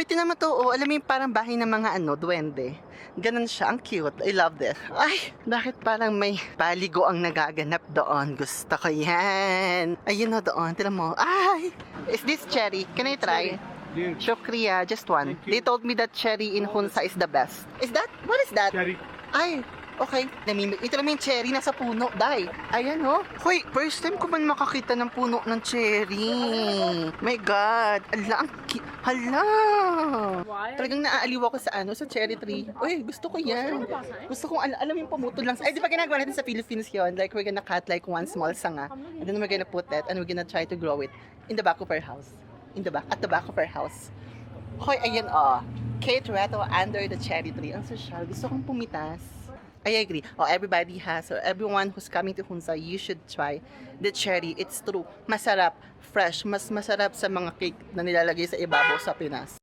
tinan mo to, oh. Alam mo yung parang bahay ng mga duwende. Ganun siya, ang cute. I love this. Ay, bakit parang may paligo ang nagaganap doon? Gusto ko yan. Ayun na doon, tinan mo. Ay, is this cherry? Can I try? Yeah. Shukriya, just one. Thank you. They told me that cherry in Hunza is the best. Is that? What is that? Cherry. Ay, okay. Ito naman yung cherry nasa puno, dai. Ayan, oh. Hoy, first time ko man makakita ng puno ng cherry. My God. Ala, hala. Talagang naaaliw ako sa sa cherry tree. Uy, gusto ko yan. Gusto kong, alam yung pumutol lang. Ay, di ba ginagawa natin sa Philippines yun? Like, we're gonna cut like one small sanga. And then we're gonna put it and we're gonna try to grow it in the back of our house. At the back of our house. Hoy, ayan, oh. Kate Reto under the cherry tree. Ang social. Gusto kong pumitas. I agree. Oh, everybody has, or everyone who's coming to Hunza, you should try the cherry. It's true. Masarap, fresh, mas masarap sa mga cake na nilalagay sa ibabaw sa Pinas.